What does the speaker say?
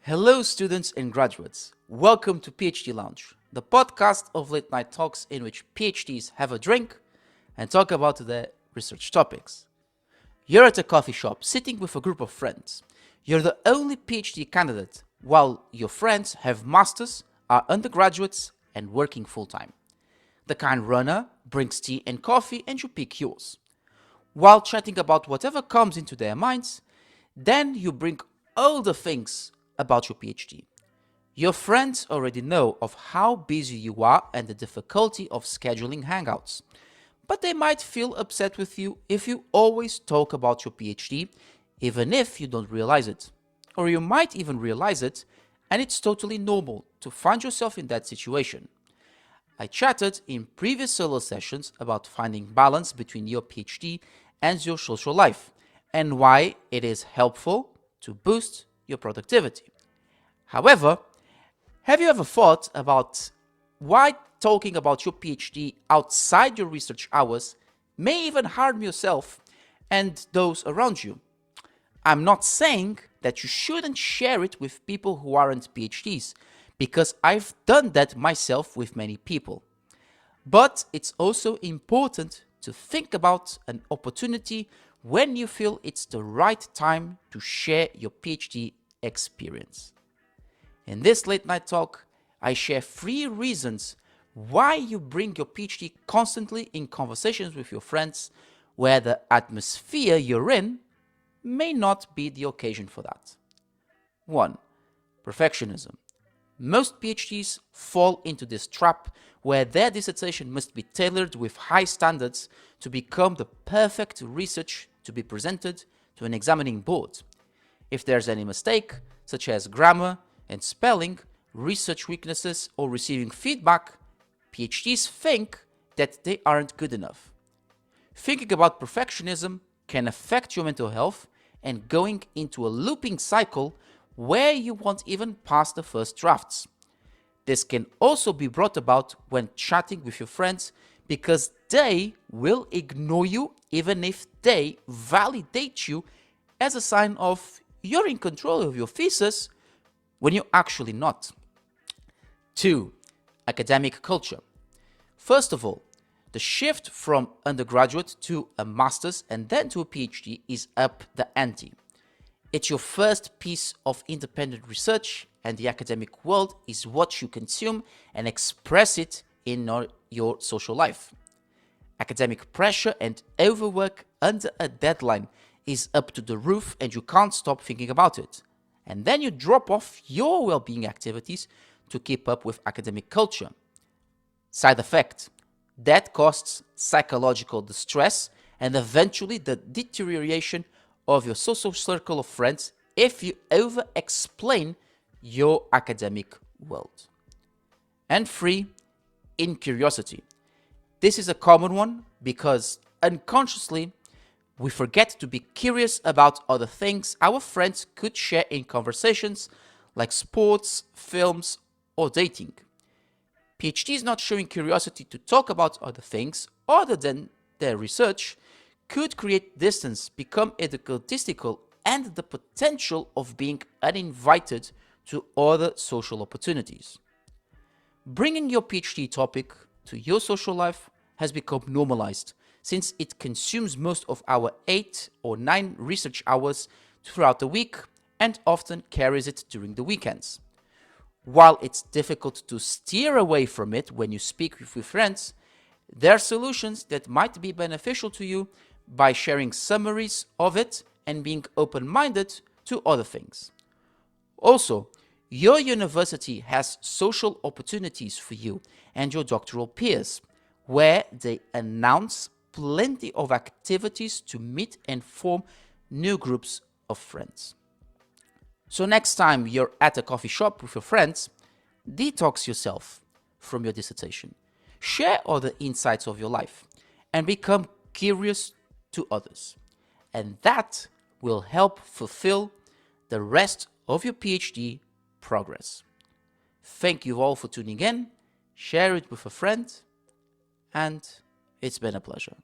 Hello, students and graduates. Welcome to PhD Lounge, the podcast of late night talks in which PhDs have a drink and talk about their research topics. You're at a coffee shop sitting with a group of friends. You're the only PhD candidate, while your friends have masters, are undergraduates, and working full time. The kind runner brings tea and coffee, and you pick yours. While chatting about whatever comes into their minds, then you bring all the things about your PhD. Your friends already know of how busy you are and the difficulty of scheduling hangouts. But they might feel upset with you if you always talk about your PhD, even if you don't realize it. Or you might even realize it, and it's totally normal to find yourself in that situation. I chatted in previous solo sessions about finding balance between your PhD and your social life, and why it is helpful to boost your productivity. However, have you ever thought about why talking about your PhD outside your research hours may even harm yourself and those around you? I'm not saying that you shouldn't share it with people who aren't PhDs, because I've done that myself with many people. But it's also important to think about an opportunity when you feel it's the right time to share your PhD experience. In this late night talk, I share 3 reasons why you bring your PhD constantly in conversations with your friends where the atmosphere you're in may not be the occasion for that. 1. Perfectionism. Most PhDs fall into this trap where their dissertation must be tailored with high standards to become the perfect research to be presented to an examining board. If there's any mistake, such as grammar and spelling, research weaknesses, or receiving feedback, PhDs think that they aren't good enough. Thinking about perfectionism can affect your mental health and going into a looping cycle where you won't even pass the first drafts. This can also be brought about when chatting with your friends because they will ignore you even if they validate you as a sign of you're in control of your thesis when you're actually not. 2. Academic culture. First of all, the shift from undergraduate to a master's and then to a PhD is up the ante. It's your first piece of independent research, and the academic world is what you consume and express it in your social life. Academic pressure and overwork under a deadline is up to the roof, and you can't stop thinking about it. And then you drop off your well-being activities to keep up with academic culture. Side effect: that costs psychological distress and eventually the deterioration of your social circle of friends if you over-explain your academic world. And 3. Incuriosity. This is a common one because unconsciously we forget to be curious about other things our friends could share in conversations like sports, films, or dating. PhDs not showing curiosity to talk about other things other than their research could create distance, become egotistical, and the potential of being uninvited to other social opportunities. Bringing your PhD topic to your social life has become normalized since it consumes most of our 8 or 9 research hours throughout the week and often carries it during the weekends. While it's difficult to steer away from it when you speak with your friends, there are solutions that might be beneficial to you by sharing summaries of it and being open-minded to other things. Also, your university has social opportunities for you and your doctoral peers, where they announce plenty of activities to meet and form new groups of friends. So next time you're at a coffee shop with your friends, detox yourself from your dissertation. Share other insights of your life and become curious to others. And that will help fulfill the rest of your PhD progress. Thank you all for tuning in. Share it with a friend, and it's been a pleasure.